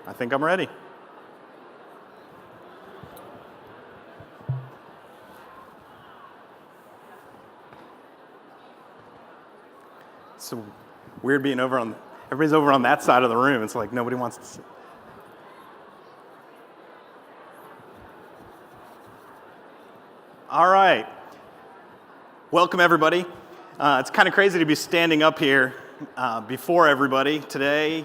I think I'm ready. So weird being everybody's over on that side of the room. It's like nobody wants to sit. All right. Welcome, everybody. It's kind of crazy to be standing up here before everybody today.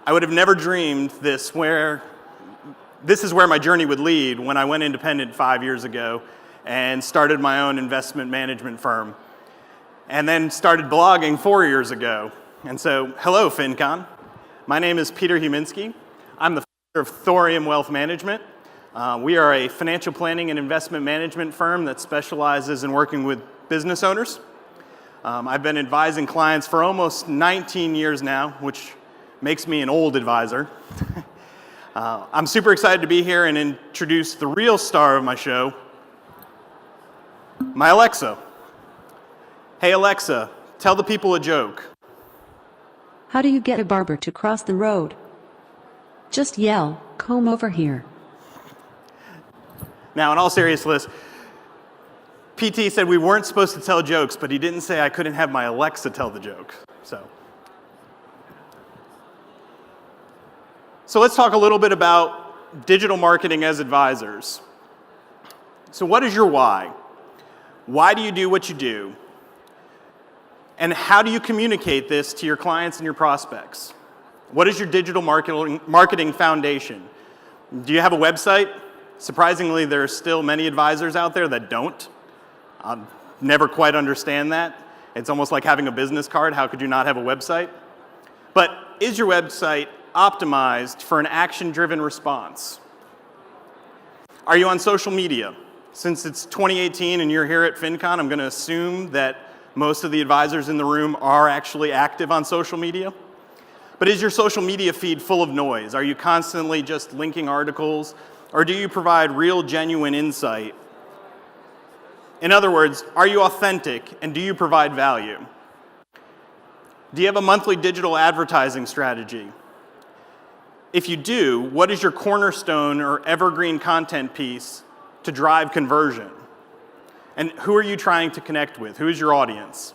I would have never dreamed this is where my journey would lead when I went independent 5 years ago and started my own investment management firm. And then started blogging 4 years ago. And so, hello, FinCon. My name is Peter Huminski. I'm the founder of Thorium Wealth Management. We are a financial planning and investment management firm that specializes in working with business owners. I've been advising clients for almost 19 years now, which makes me an old advisor. I'm super excited to be here and introduce the real star of my show, my Alexa. Hey Alexa, tell the people a joke. How do you get a barber to cross the road? Just yell, "Comb over here." Now, in all seriousness, PT said we weren't supposed to tell jokes, but he didn't say I couldn't have my Alexa tell the joke. So let's talk a little bit about digital marketing as advisors. So what is your why? Why do you do what you do? And how do you communicate this to your clients and your prospects? What is your digital marketing foundation? Do you have a website? Surprisingly, there are still many advisors out there that don't. I'll never quite understand that. It's almost like having a business card. How could you not have a website? But is your website optimized for an action-driven response? Are you on social media? Since it's 2018 and you're here at FinCon, I'm going to assume that most of the advisors in the room are actually active on social media. But is your social media feed full of noise? Are you constantly just linking articles? Or do you provide real, genuine insight? In other words, are you authentic and do you provide value? Do you have a monthly digital advertising strategy? If you do, what is your cornerstone or evergreen content piece to drive conversion? And who are you trying to connect with? Who is your audience?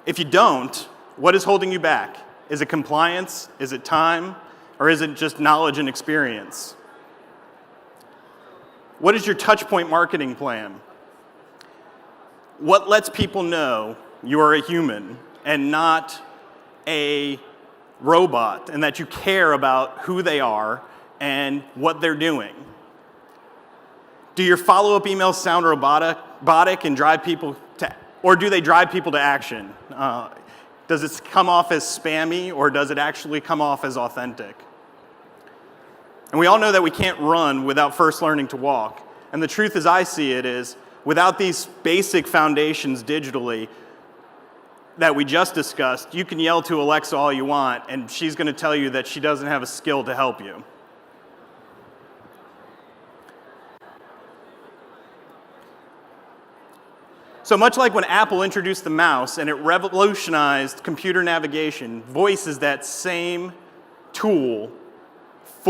If you don't, what is holding you back? Is it compliance? Is it time? Or is it just knowledge and experience? What is your touchpoint marketing plan? What lets people know you are a human and not a robot, and that you care about who they are and what they're doing? Do your follow-up emails sound robotic and drive people or do they drive people to action? Does it come off as spammy, or does it actually come off as authentic? And we all know that we can't run without first learning to walk. And the truth as I see it is, without these basic foundations digitally that we just discussed, you can yell to Alexa all you want, and she's going to tell you that she doesn't have a skill to help you. So much like when Apple introduced the mouse and it revolutionized computer navigation, voice is that same tool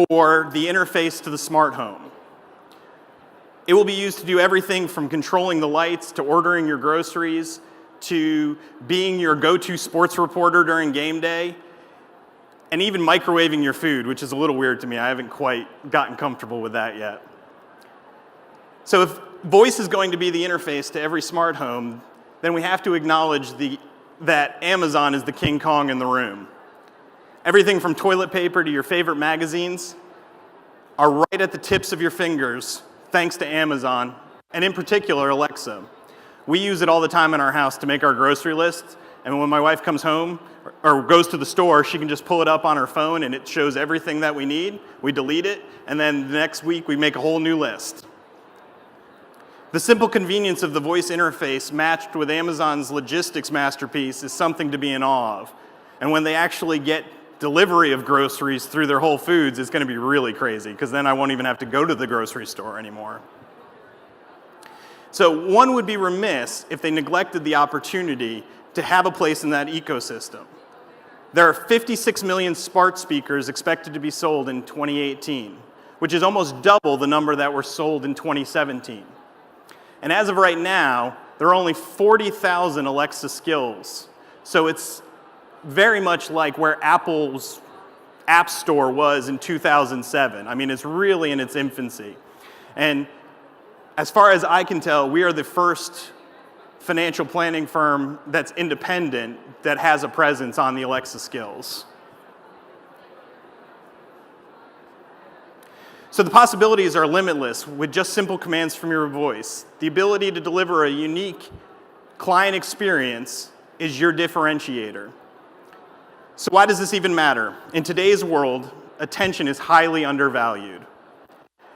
for the interface to the smart home. It will be used to do everything from controlling the lights to ordering your groceries to being your go-to sports reporter during game day, and even microwaving your food, which is a little weird to me. I haven't quite gotten comfortable with that yet. So if voice is going to be the interface to every smart home, then we have to acknowledge that Amazon is the King Kong in the room. Everything from toilet paper to your favorite magazines are right at the tips of your fingers, thanks to Amazon, and in particular, Alexa. We use it all the time in our house to make our grocery lists, and when my wife comes home or goes to the store, she can just pull it up on her phone and it shows everything that we need. We delete it, and then the next week we make a whole new list. The simple convenience of the voice interface matched with Amazon's logistics masterpiece is something to be in awe of. And when they actually get delivery of groceries through their Whole Foods, it's going to be really crazy, because then I won't even have to go to the grocery store anymore. So one would be remiss if they neglected the opportunity to have a place in that ecosystem. There are 56 million smart speakers expected to be sold in 2018, which is almost double the number that were sold in 2017. And as of right now, there are only 40,000 Alexa skills. So it's very much like where Apple's App Store was in 2007. I mean, it's really in its infancy. And as far as I can tell, we are the first financial planning firm that's independent that has a presence on the Alexa skills. So the possibilities are limitless with just simple commands from your voice. The ability to deliver a unique client experience is your differentiator. So why does this even matter? In today's world, attention is highly undervalued.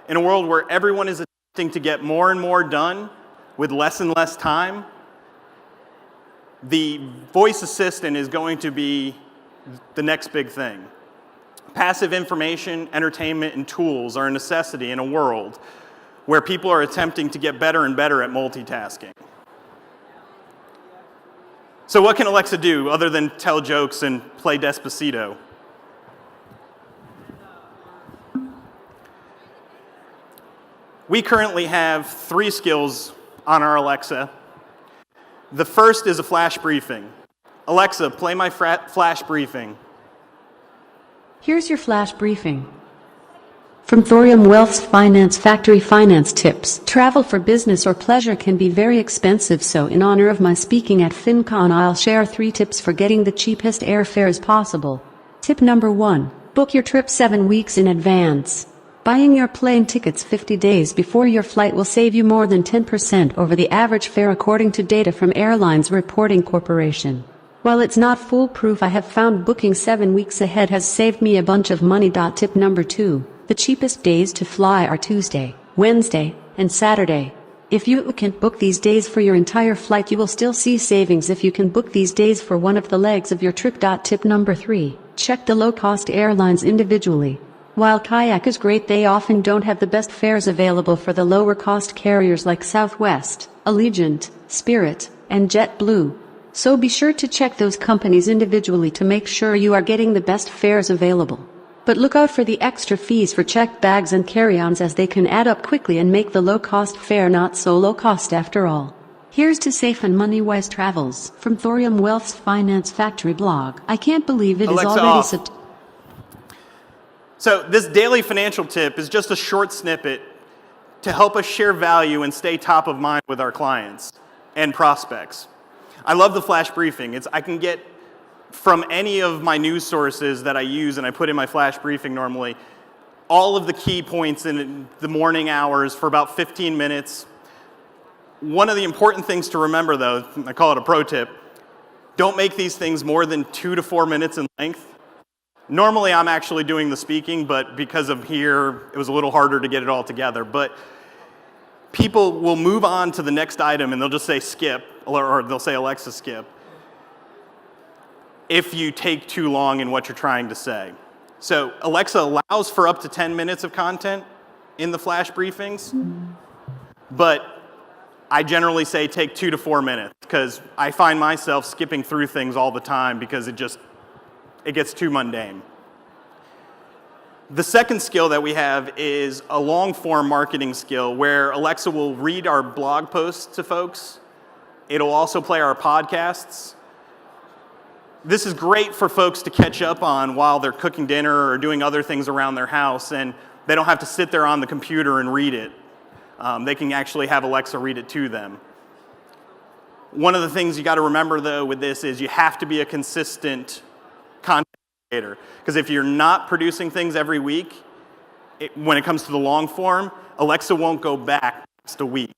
In a world where everyone is attempting to get more and more done with less and less time, the voice assistant is going to be the next big thing. Passive information, entertainment, and tools are a necessity in a world where people are attempting to get better and better at multitasking. So what can Alexa do other than tell jokes and play Despacito? We currently have 3 skills on our Alexa. The first is a flash briefing. Alexa, play my flash briefing. Here's your flash briefing. From Thorium Wealth's Finance Factory Finance Tips. Travel for business or pleasure can be very expensive, so in honor of my speaking at FinCon, I'll share 3 tips for getting the cheapest airfares possible. Tip number 1. Book your trip 7 weeks in advance. Buying your plane tickets 50 days before your flight will save you more than 10% over the average fare, according to data from Airlines Reporting Corporation. While it's not foolproof, I have found booking 7 weeks ahead has saved me a bunch of money. Tip number 2. The cheapest days to fly are Tuesday, Wednesday, and Saturday. If you can book these days for your entire flight, you will still see savings if you can book these days for one of the legs of your trip. Tip number 3. Check the low-cost airlines individually. While Kayak is great, they often don't have the best fares available for the lower-cost carriers like Southwest, Allegiant, Spirit, and JetBlue. So be sure to check those companies individually to make sure you are getting the best fares available. But look out for the extra fees for checked bags and carry-ons, as they can add up quickly and make the low-cost fare not so low-cost after all. Here's to safe and money-wise travels from Thorium Wealth's Finance Factory blog. I can't believe it is Alexa already off. So this daily financial tip is just a short snippet to help us share value and stay top of mind with our clients and prospects. I love the flash briefing. I can get from any of my news sources that I use and I put in my flash briefing normally, all of the key points in the morning hours for about 15 minutes. One of the important things to remember, though, I call it a pro tip, don't make these things more than 2 to 4 minutes in length. Normally I'm actually doing the speaking, but because of here, it was a little harder to get it all together. But people will move on to the next item and they'll just say skip, or they'll say Alexa skip, if you take too long in what you're trying to say. So Alexa allows for up to 10 minutes of content in the flash briefings, but I generally say take 2 to 4 minutes, because I find myself skipping through things all the time because it gets too mundane. The second skill that we have is a long-form marketing skill where Alexa will read our blog posts to folks. It'll also play our podcasts. This is great for folks to catch up on while they're cooking dinner or doing other things around their house, and they don't have to sit there on the computer and read it. They can actually have Alexa read it to them. One of the things you got to remember, though, with this is you have to be a consistent content creator, because if you're not producing things every week, when it comes to the long form, Alexa won't go back next a week.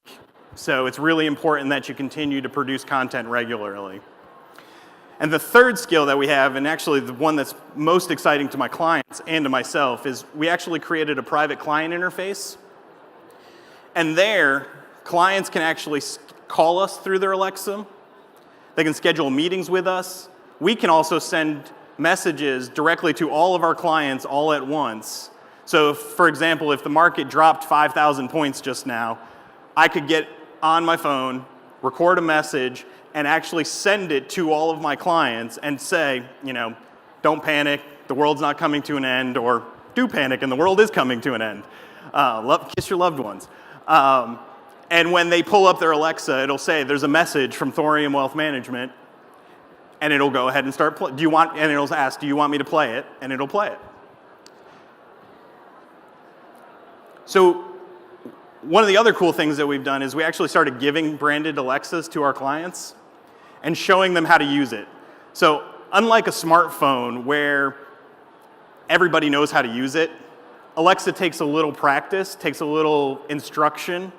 So it's really important that you continue to produce content regularly. And the third skill that we have, and actually the one that's most exciting to my clients and to myself, is we actually created a private client interface. And there, clients can actually call us through their Alexa. They can schedule meetings with us. We can also send messages directly to all of our clients all at once. So, for example, if the market dropped 5,000 points just now, I could get on my phone, record a message, and actually send it to all of my clients and say, don't panic, the world's not coming to an end, or do panic and the world is coming to an end. Kiss your loved ones. And when they pull up their Alexa, it'll say, there's a message from Thorium Wealth Management, and it'll go ahead and start and it'll ask, do you want me to play it? And it'll play it. So one of the other cool things that we've done is we actually started giving branded Alexas to our clients and showing them how to use it. So unlike a smartphone where everybody knows how to use it, Alexa takes a little practice, takes a little instruction.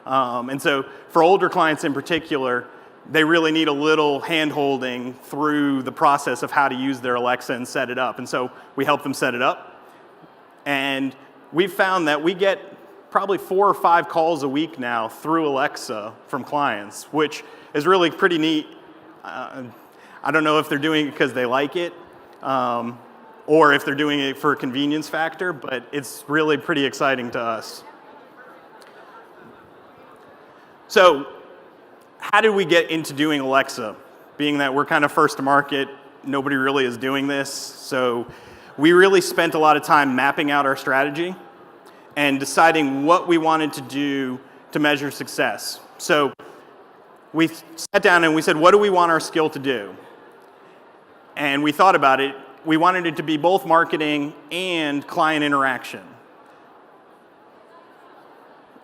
And so for older clients in particular, they really need a little hand-holding through the process of how to use their Alexa and set it up. And so we help them set it up. And we've found that we get probably 4 or 5 calls a week now through Alexa from clients, which is really pretty neat. I don't know if they're doing it because they like it, or if they're doing it for a convenience factor, but it's really pretty exciting to us. So how did we get into doing Alexa? Being that we're kind of first to market, nobody really is doing this. So we really spent a lot of time mapping out our strategy and deciding what we wanted to do to measure success. So we sat down and we said, what do we want our skill to do? And we thought about it. We wanted it to be both marketing and client interaction.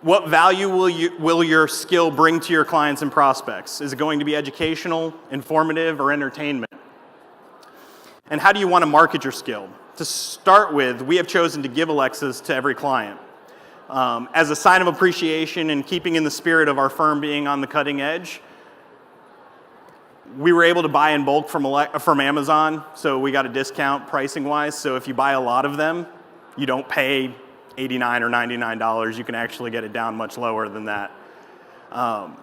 What value will your skill bring to your clients and prospects? Is it going to be educational, informative, or entertainment? And how do you want to market your skill? To start with, we have chosen to give Alexas to every client. As a sign of appreciation and keeping in the spirit of our firm being on the cutting edge, we were able to buy in bulk from Amazon, so we got a discount pricing-wise. So if you buy a lot of them, you don't pay $89 or $99. You can actually get it down much lower than that. And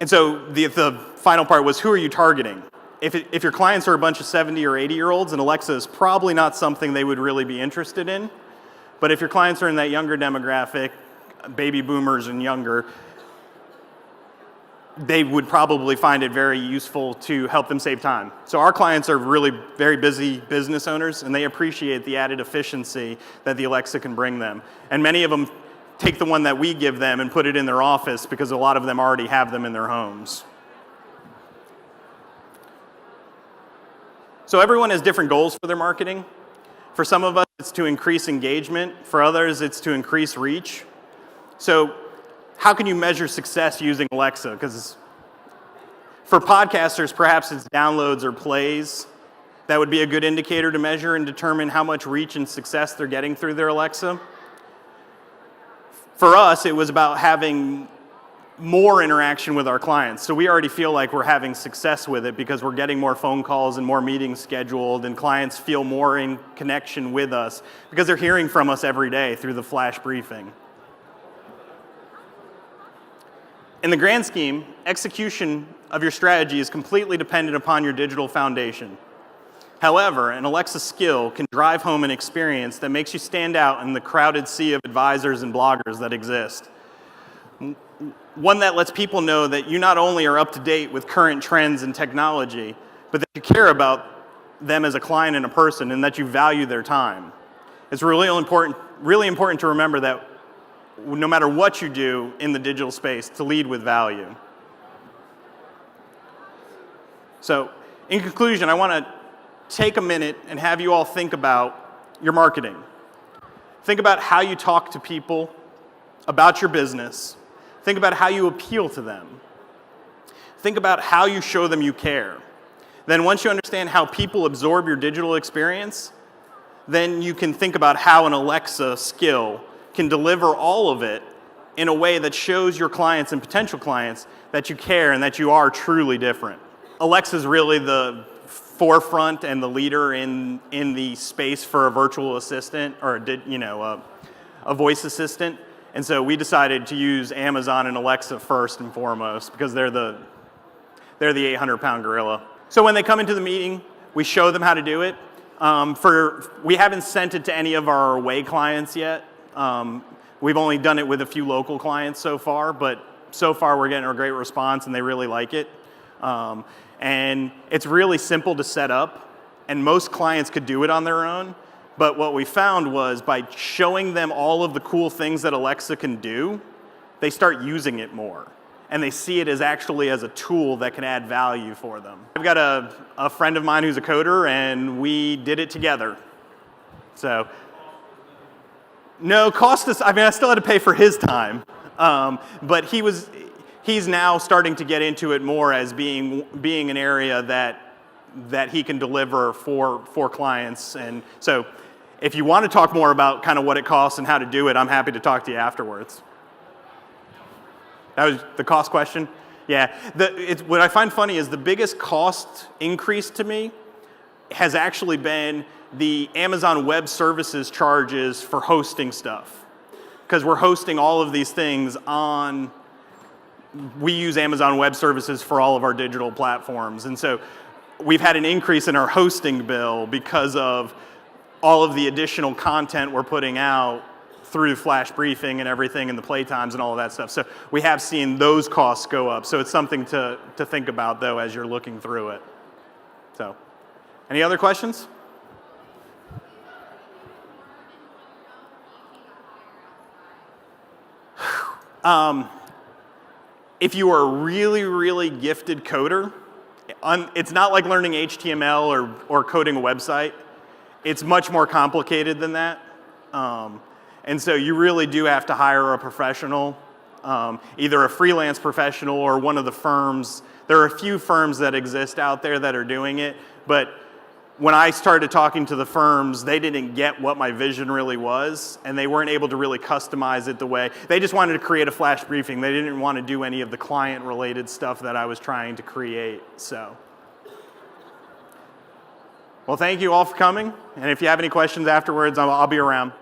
so the final part was, who are you targeting? If your clients are a bunch of 70 or 80-year-olds, an Alexa is probably not something they would really be interested in. But if your clients are in that younger demographic, baby boomers and younger, they would probably find it very useful to help them save time. So our clients are really very busy business owners, and they appreciate the added efficiency that the Alexa can bring them. And many of them take the one that we give them and put it in their office because a lot of them already have them in their homes. So everyone has different goals for their marketing. For some of us, it's to increase engagement. For others, it's to increase reach. So how can you measure success using Alexa? Because for podcasters, perhaps it's downloads or plays. That would be a good indicator to measure and determine how much reach and success they're getting through their Alexa. For us, it was about having more interaction with our clients. So we already feel like we're having success with it because we're getting more phone calls and more meetings scheduled, and clients feel more in connection with us because they're hearing from us every day through the flash briefing. In the grand scheme, execution of your strategy is completely dependent upon your digital foundation. However, an Alexa skill can drive home an experience that makes you stand out in the crowded sea of advisors and bloggers that exist. One that lets people know that you not only are up to date with current trends and technology, but that you care about them as a client and a person, and that you value their time. It's really important to remember that no matter what you do in the digital space, to lead with value. So, in conclusion, I want to take a minute and have you all think about your marketing. Think about how you talk to people about your business. Think about how you appeal to them. Think about how you show them you care. Then once you understand how people absorb your digital experience, then you can think about how an Alexa skill can deliver all of it in a way that shows your clients and potential clients that you care and that you are truly different. Alexa is really the forefront and the leader in the space for a virtual assistant or a voice assistant. And so we decided to use Amazon and Alexa first and foremost because they're the 800-pound gorilla. So when they come into the meeting, we show them how to do it. We haven't sent it to any of our away clients yet. We've only done it with a few local clients so far, but so far we're getting a great response and they really like it. And it's really simple to set up. and most clients could do it on their own. But what we found was by showing them all of the cool things that Alexa can do, they start using it more. And they see it as actually as a tool that can add value for them. I've got a friend of mine who's a coder, and we did it together. So, no, cost us, I mean, I still had to pay for his time. But he's now starting to get into it more as being an area that he can deliver for clients. And so if you want to talk more about kind of what it costs and how to do it, I'm happy to talk to you afterwards. That was the cost question? Yeah. What I find funny is the biggest cost increase to me has actually been the Amazon Web Services charges for hosting stuff. Because we're hosting all of these things on, we use Amazon Web Services for all of our digital platforms. And so we've had an increase in our hosting bill because of all of the additional content we're putting out through flash briefing and everything and the playtimes and all of that stuff. So we have seen those costs go up. So it's something to think about, though, as you're looking through it. So, any other questions? If you are a really, really gifted coder, it's not like learning HTML or coding a website. It's much more complicated than that. And so you really do have to hire a professional, either a freelance professional or one of the firms. There are a few firms that exist out there that are doing it, but when I started talking to the firms, they didn't get what my vision really was, and they weren't able to really customize it the way. They just wanted to create a flash briefing. They didn't want to do any of the client-related stuff that I was trying to create, so. Well, thank you all for coming, and if you have any questions afterwards, I'll be around.